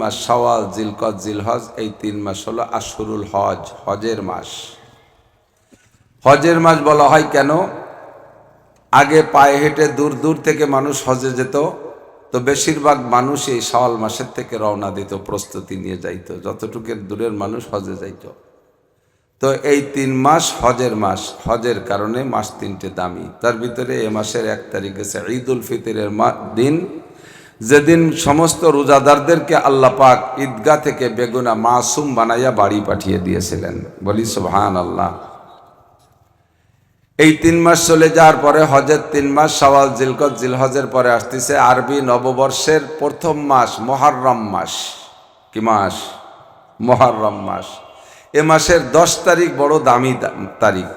মাস শাওয়াল, জিলকদ, জিলহজ, এই 3 মাস হলো আশহুরুল হজ, হজের মাস। হজের মাস বলা হয় কেন? আগে পায়ে হেঁটে দূর দূর থেকে মানুষ হজে যেত, তো বেশিরভাগ মানুষ এই শাওয়াল মাসের থেকে রওনা দিত, প্রস্তুতি নিয়ে যাইতো, যতটুকু দূরের মানুষ হজে যাইত। তো এই 3 মাস হজের মাস, হজের কারণে মাস 3টে দামি। তার ভিতরে এ মাসের 1 তারিখ আছে ঈদুল ফিতরের দিন, যেদিন সমস্ত রোজাদারদেরকে আল্লাহ পাক ঈদগাহ থেকে বেগুনা মাসুম বানাইয়া বাড়ি পাঠিয়ে দিয়েছিলেন। বলি সুবহানাল্লাহ। এই 3 মাস চলে যাওয়ার পরে হজের 3 মাস শাওয়াল, জিলকদ, জিলহজের পরে আসতেছে আরবি নববর্ষের প্রথম মাস মুহররম মাস। কি মাস? মুহররম মাস। এ মাসের 10 তারিখ বড় দামি তারিখ।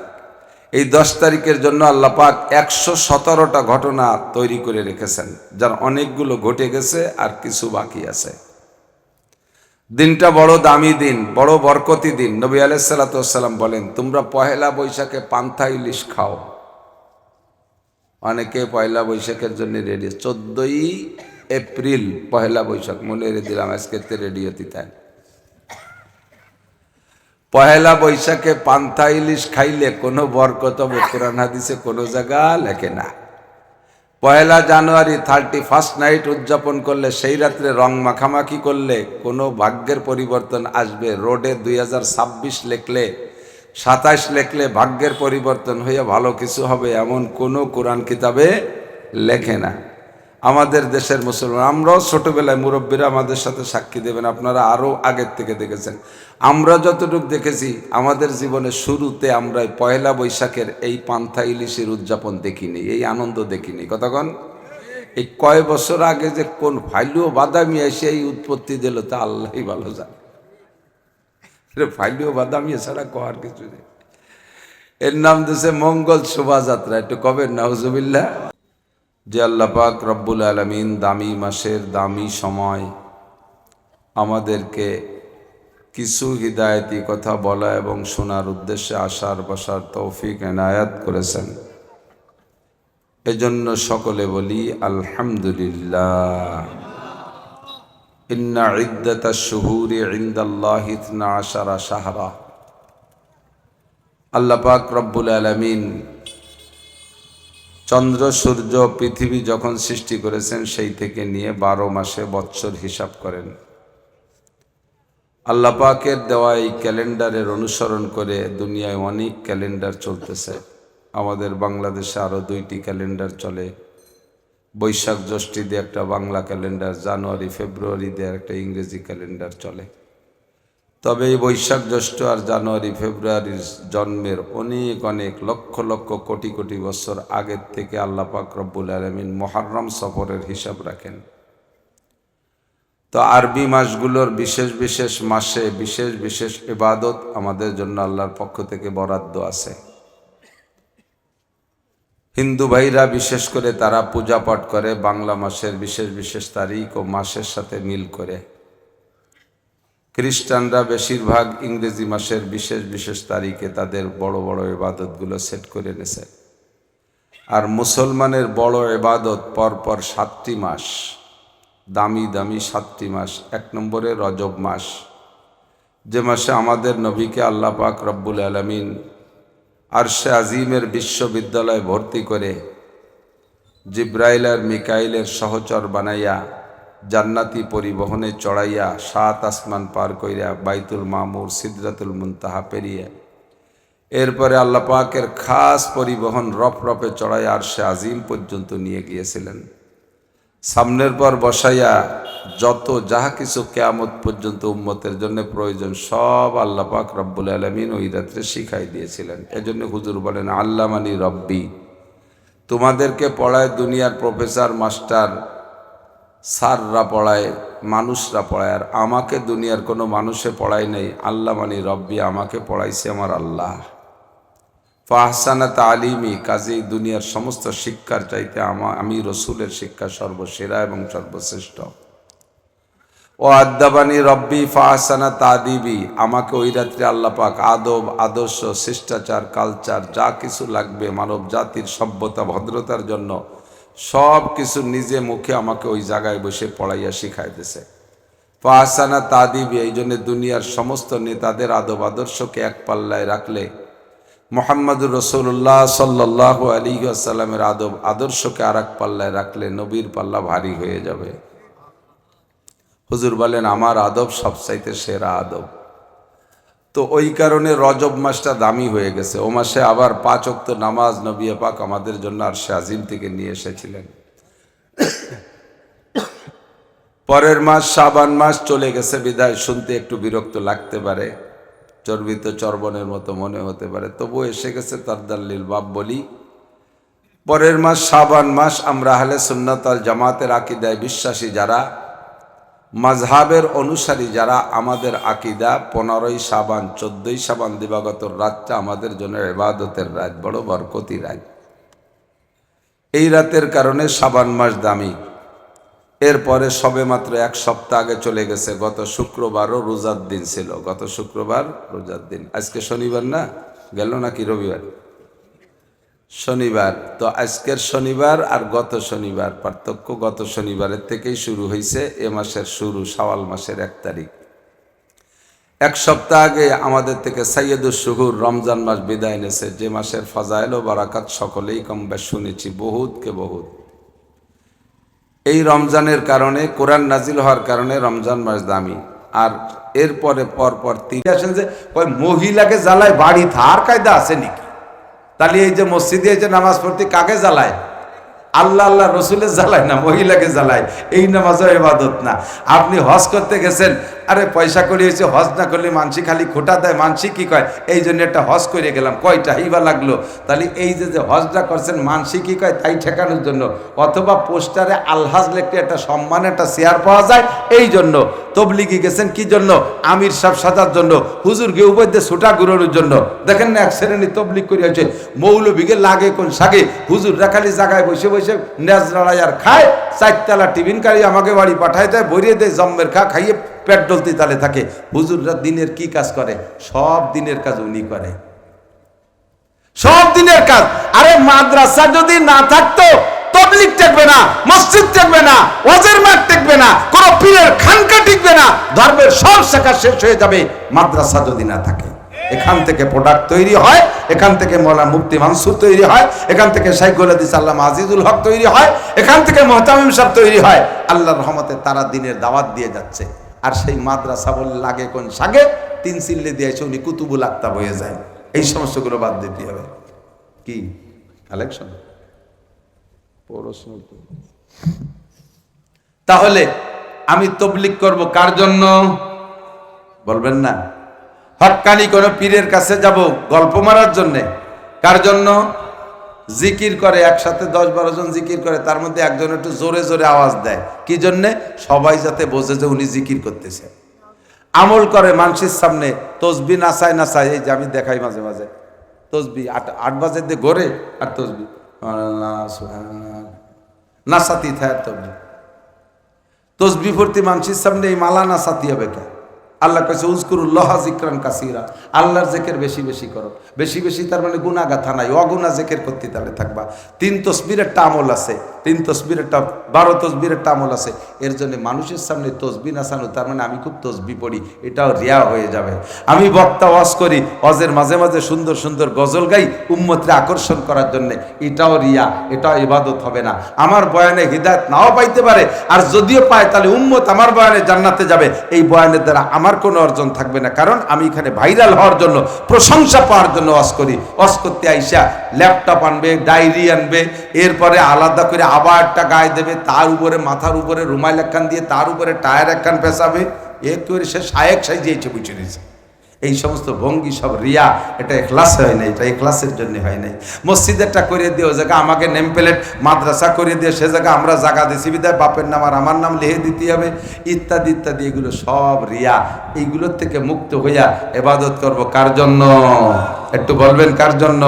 এই 10 তারিখের জন্য আল্লাহ পাক 117টা ঘটনা তৈরি করে রেখেছেন, যার অনেকগুলো ঘটে গেছে আর কিছু বাকি আছে। দিনটা বড় দামি দিন, বড় বরকতি দিন। নবী আলাইহিস সালাতু ওয়াস সালাম বলেন, তোমরা পহেলা বৈশাখে পান্তা ইলিশ খাও। অনেকে পয়লা বৈশাখের জন্য রেডি। 14ই এপ্রিল পহেলা বৈশাখ, মনে রেখে দিলাম, আজকে রেডিওতে তাই। পহেলা বৈশাখে পান্তা ইলিশ খাইলে কোনো বরকত হবে কোরআন হাদিসে কোনো জায়গা লেখে না। পহেলা জানুয়ারি 31st নাইট উদযাপন করলে, সেই রাত্রে রং মাখামাখি করলে কোনো ভাগ্যের পরিবর্তন আসবে। রোডে 2026 লেখলে, 27 লেখলে ভাগ্যের পরিবর্তন হয়ে ভালো কিছু হবে, এমন কোনো কোরআন কিতাবে লেখে না। আমাদের দেশের মুসলমান, আমরাও ছোটবেলায়, মুরব্বীরা আমাদের সাথে সাক্ষী দেবেন, আপনারা আরও আগের থেকে দেখেছেন, আমরা যতটুকু দেখেছি আমাদের জীবনের শুরুতে আমরা পয়লা বৈশাখের এই পান্তা ইলিশের উদযাপন দেখিনি, এই আনন্দ দেখিনি। কতক্ষণ এই কয় বছর আগে যে কোন ফাইলুও বাদামি এসে এই উৎপত্তি দিল তা আল্লাহই ভালো জানে। ফাইলুও বাদামি ছাড়া কর কিছু নেই। এর নাম দিয়েছে মঙ্গল শোভাযাত্রা। একটু কবে নাউজুবিল্লাহ। যে আল্লাহ পাক রব্বুল আলামিন দামি মাসের দামি সময় আমাদেরকে কিছু হিদায়তি কথা বলা এবং শোনার উদ্দেশ্যে আসার বসার তৌফিক এনায়াত করেছেন, এজন্য সকলে বলি আলহামদুলিল্লাহ। ইন্না ইদ্দাতাশ শুহুরি ইনদাল্লাহি 12 শাহরা। আল্লাহ পাক রব্বুল আলামিন চন্দ্র, সূর্য, পৃথিবী যখন সৃষ্টি করেছেন সেই থেকে নিয়ে 12 মাসে বৎসর হিসাব করেন। আল্লাহ পাকের দেওয়া এই ক্যালেন্ডারের অনুসরণ করে দুনিয়ায় অনেক ক্যালেন্ডার চলতেছে। আমাদের বাংলাদেশে আরও 2টি ক্যালেন্ডার চলে। বৈশাখ জ্যৈষ্ঠী দিয়ে একটা বাংলা ক্যালেন্ডার, জানুয়ারি ফেব্রুয়ারি দিয়ে একটা ইংরেজি ক্যালেন্ডার চলে। তবে এই বৈশাখ জ্যৈষ্ঠ আর জানুয়ারি ফেব্রুয়ারির জন্মের অনেক অনেক লক্ষ লক্ষ কোটি কোটি বছর আগের থেকে আল্লাহ পাক রব্বুল আলামিন মুহররম সফরের হিসাব রাখেন। তো আরবি মাসগুলোর বিশেষ বিশেষ মাসে বিশেষ বিশেষ ইবাদত আমাদের জন্য আল্লাহর পক্ষ থেকে বরাদ্দ আছে। হিন্দু ভাইরা বিশেষ করে তারা পূজা পাঠ করে বাংলা মাসের বিশেষ বিশেষ তারিখ ও মাসের সাথে মিল করে। খ্রিস্টানরা বেশিরভাগ ইংরেজি মাসের বিশেষ বিশেষ তারিখে তাদের বড় বড় ইবাদতগুলো সেট করে নেছে। আর মুসলমানের বড় ইবাদত পরপর 7টি মাস, দামি দামি 7টি মাস। 1 নম্বরে রজব মাস, যে মাসে আমাদের নবীকে আল্লাহ পাক রব্বুল আলামিন আরশে আজিমের বিশ্ববিদ্যালয়ে ভর্তি করে জিব্রাইল আর মিকাইলের সহচর বানাইয়া জান্নাতি পরিবহনে চড়াইয়া 7 আসমান পার কইরা বাইতুল মামুর, সিদরাতুল মুনতাহা পেরিয়ে এরপরে আল্লাহ পাকের খাস পরিবহন রফরফে চড়াইয়া আরশে আজিম পর্যন্ত নিয়ে গিয়েছিলেন। সামনের পর বসাইয়া যত যাহা কিছু কিয়ামত পর্যন্ত উম্মতের জন্য প্রয়োজন সব আল্লাহ পাক রব্বুল আলামিন ওই রাত্রে শিখাই দিয়েছিলেন। এজন্য হুজুর বলেন, আল্লামানি রব্বি, তোমাদেরকে পড়ায় দুনিয়ার প্রফেসর, মাস্টার, স্যাররা পড়ায়, মানুষরা পড়ায়, আর আমাকে দুনিয়ার কোনো মানুষে পড়ায় নাই। আল্লামানি রব্বি, আমাকে পড়াইছে আমার আল্লাহ। ফাহসানা তালিমি, কাজেই দুনিয়ার সমস্ত শিক্ষার চাইতে আমি রসুলের শিক্ষা সর্বসেরা এবং সর্বশ্রেষ্ঠ। ও আদ্দাবানি রব্বি ফাহসানা তাদিবি, আমাকে ওই রাত্রে আল্লাহ পাক আদব, আদর্শ, শিষ্টাচার, কালচার যা কিছু লাগবে মানব জাতির সভ্যতা ভদ্রতার জন্য সব কিছু নিজে মুখে আমাকে ওই জায়গায় বসে পড়াইয়া শিখাইতেছে। ফাহসানা তাদিবি, এই জন্য দুনিয়ার সমস্ত নেতাদের আদব আদর্শকে এক পাল্লায় রাখলে মুহাম্মদুর রাসূলুল্লাহ সাল্লাল্লাহু আলাইহি ওয়াসাল্লামের আদব আদর্শকে আর এক পাল্লায় রাখলে নবীর পাল্লা ভারী হয়ে যাবে। হুজুর বলেন আমার আদব সবচাইতে সেরা আদব। তো ওই কারণে রজব মাসটা দামি হয়ে গেছে। ও মাসে আবার 5 ওয়াক্ত নামাজ নবী পাক আমাদের জন্য আরশে আজিম থেকে নিয়ে এসেছিলেন। পরের মাস শাবান মাস চলে গেছে বিদায় শুনতে একটু বিরক্ত লাগতে পারে, চর্বিত চর্বণের মতো মনে হতে পারে, তবুও এসে গেছে তার দাল্লিল বাপ বলি। পরের মাস শাবান মাস আমরা আহলে সুন্নাত ওয়াল জামাতের আকীদায় বিশ্বাসী যারা, মাযহাবের অনুসারী যারা, আমাদের আকীদা 15ই শাবান 14ই শাবান দিবাগত রাতটা আমাদের জন্য ইবাদতের রাত, বড় বরকতি রাত। এই রাতের কারণে শাবান মাস দামি। এরপরে সবে মাত্র 1 সপ্তাহ আগে চলে গেছে, গত শুক্রবারও রোজার দিন ছিল। গত শুক্রবার রোজার দিন। আজকে শনিবার না, গেল নাকি রবিবার? শনিবার। তো আজকের শনিবার আর গত শনিবার পার্থক্য। গত শনিবারের থেকেই শুরু হয়েছে এ মাসের শুরু, শাওয়াল মাসের 1 তারিখ। 1 সপ্তাহ আগে আমাদের থেকে সাইয়্যিদুশ শুহুর রমজান মাস বিদায় নিয়েছে, যে মাসের ফাজাইল ও বারাকাত সকলেই কম বেশ শুনেছি, বহুতকে বহুত। এই রমজানের কারণে, কোরআন নাজিল হওয়ার কারণে রমজান মাস দামি। আর এরপরে পরপর 3 আসেন যে ওই মহিলাকে জ্বালায় বাড়ি থার কায়দা আছে নাকি? তাহলে এই যে মসজিদে এই যে নামাজ পড়তে কাকে জ্বালায়? আল্লাহ আল্লাহ রসুলের জ্বালায় না, মহিলাকে জ্বালায়। এই নামাজও ইবাদত না। আপনি হজ করতে গেছেন, আরে পয়সা করে হয়েছে, হজ না করলে মানসি খালি খোটা দেয়, মানসি কি কয় এই জন্য একটা হজ করে গেলাম, কয়টা হিবা লাগলো। তাহলে এই যে হজটা করছেন মানসি কি কয় তাই ঠেকানোর জন্য, অথবা পোস্টারে আলহাজ লিখতে একটা সম্মান, একটা শেয়ার পাওয়া যায় এই জন্য। তবলিগি গেছেন কি জন্য? আমির সাহেব সাজার জন্য, হুজুর গে উপর দিয়ে ছোটা ঘুরানোর জন্য। দেখেন না এক শ্রেণী তবলিগ করে হয়েছে, মৌলবীকে লাগে কোন সাগে, হুজুর রাখালি জায়গায় বসে বসে নেজ লড়াই আর খায়, 4 তলা টিফিন কারি আমাকে বাড়ি পাঠায় দেয়, ভরিয়ে দেয়, জম্মের খাইয়ে পেট ডলতি তালে থাকে। হুজুররা দিনের কি কাজ করে? সব দিনের কাজ উনি করে, সব দিনের কাজ। আরে মাদ্রাসা যদি না থাকতো তবলিগ টিকবে না, মসজিদ টিকবে না, ওয়াজের মাঠ টিকবে না, কোন পীরের খানকা টিকবে না, ধর্মের সব শাখা শেষ হয়ে যাবে মাদ্রাসা যদি না থাকে। এখান থেকে প্রোডাক্ট তৈরি হয়, এখান থেকে মৌলানা মুফতি মানসুর তৈরি হয়, এখান থেকে শাইখুল হাদিস আল্লামা আজিজুল হক তৈরি হয়, এখান থেকে মুহতামিম সাহেব তৈরি হয়। আল্লাহর রহমতে তারা দিনের দাওয়াত দিয়ে যাচ্ছে। আর সেই মাদ্রাসা বলে লাগে কোন সাগে, 3 চিল্লে দিয়েছে উনি কুতুবুল আকতাব হয়ে যায়। এই সমস্যাগুলো বাদ দিতে হবে। কি কালেকশন? তাহলে আমি তবলিগ করব কার জন্য বলবেন না? হক্কানি কোন পীরের কাছে যাব গল্প মারার জন্য? কার জন্য? জিকির করে একসাথে 10-12 জন জিকির করে, তার মধ্যে একজন একটু জোরে জোরে আওয়াজ দেয়, কি জন্যে? সবাই যাতে বোঝে যে উনি জিকির করতেছে। আমল করে মানুষের সামনে, তসবি নাচায় নাচায়, এই যে আমি দেখাই মাঝে মাঝে তসবি 8 বাজে দিয়ে ঘরে আর তসবি নাচাতি থাকে। তসবি ফুর্তি মানুষের সামনে এই মালা নাচাতি হবে কে? আল্লাহ কাছে উযকুরুল্লাহ যিকরান কাসীরা, আল্লাহর জিকির বেশি বেশি করো। বেশি বেশি তার মানে গুনাহ গাথা নাই, অগুনা জিকির করতে তাহলে থাকবা। 3 তসবিরের একটা আমল আছে, 3 তসবিরের একটা 12 তসবিরের একটা আমল আছে। এর জন্য মানুষের সামনে তসবি নাচানো, তার মানে আমি খুব তসবি পড়ি, এটাও রিয়া হয়ে যাবে। আমি বক্তা ওয়াজ করি, ওয়াজের মাঝে মাঝে সুন্দর সুন্দর গজল গাই উম্মতকে আকর্ষণ করার জন্য, এটাও রিয়া, এটাও ইবাদত হবে না। আমার বয়ানে হিদায়াত নাও পাইতে পারে, আর যদিও পায় তাহলে উম্মত আমার বয়ানে জান্নাতে যাবে। এই বয়ানের দ্বারা আমার কোনো অর্জন থাকবে না, কারণ আমি এখানে ভাইরাল হওয়ার জন্য, প্রশংসা পাওয়ার জন্য ওয়াজ করি। ওয়াজ করতে আইসা ল্যাপটপ আনবে, ডায়েরি আনবে, এরপরে আলাদা করে আবার একটা গায়ে দেবে, তার উপরে মাথার উপরে রুমাল একখান দিয়ে তার উপরে টায়ার একখান পেঁচাবে, এ করে সে শায়েক সাইজেছে বুঝে নিয়েছে। এই সমস্ত ভঙ্গি সব রিয়া, এটা ইখলাস হয় নাই, এটা ইখলাসের জন্য হয় নাই। মসজিদেরটা করে দিয়ে ওই জায়গা আমাকে নেম প্লেট, মাদ্রাসা করে দিয়ে সে জায়গা আমরা জায়গা দিছি বিদায় বাপের নাম আর আমার নাম লিখে দিতে হবে, ইত্যাদি ইত্যাদি, এগুলো সব রিয়া। এইগুলোর থেকে মুক্ত হইয়া ইবাদত করব কার জন্য? একটু বলবেন কার জন্য?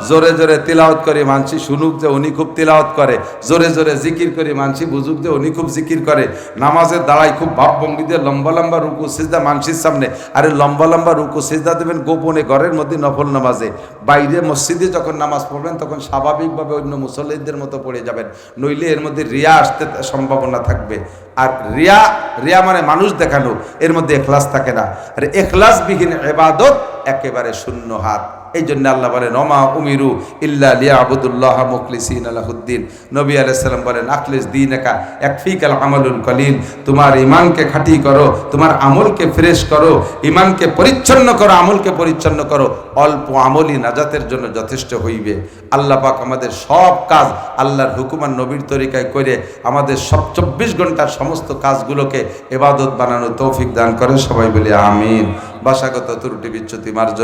জোরে জোরে তিলাওয়াত করে মানসি শুনুক যে উনি খুব তিলাওয়াত করে, জোরে জোরে জিকির করে মানসি বুঝুক যে উনি খুব জিকির করে, নামাজের দাঁড়ায় খুব ভাবভঙ্গি দিয়ে লম্বা লম্বা রুকু সিজদা মানসির সামনে। আরে লম্বা লম্বা রুকু সিজদা দেবেন গোপনে ঘরের মধ্যে নফল নামাজে, বাইরে মসজিদে যখন নামাজ পড়বেন তখন স্বাভাবিকভাবে অন্য মুসল্লিদের মতো পড়ে যাবেন, নইলে এর মধ্যে রিয়া আসতে সম্ভাবনা থাকবে। আর রিয়া রিয়া মানে মানুষ দেখানো, এর মধ্যে এখলাস থাকে না। আর এখলাসবিহীন ইবাদত একেবারে শূন্য হাত। এই জন্য আল্লাহ বলেন ওমা উমিরু ইল্লা লিয়াবুদুল্লাহ মুখলিসিনা লাহুদ্দিন। নবী আলাইহিস সালাম বলেন আখলিস দীনাকা ইয়াকফিকাল আমালুল কলিল। তোমার ঈমানকে খাঁটি করো, তোমার আমলকে ফ্রেশ করো, ঈমানকে পরিচ্ছন্ন করো, আমলকে পরিচ্ছন্ন করো, অল্প আমলই নাজাতের জন্য যথেষ্ট হইবে। আল্লাহ পাক আমাদের সব কাজ আল্লাহর হুকুম আর নবীর তরিকায় করে আমাদের সব 24 ঘন্টার সমস্ত কাজগুলোকে ইবাদত বানানোর তৌফিক দান করে। সবাই বলি আমিন। ভাষাগত ত্রুটি বিচ্যুতি মার্জন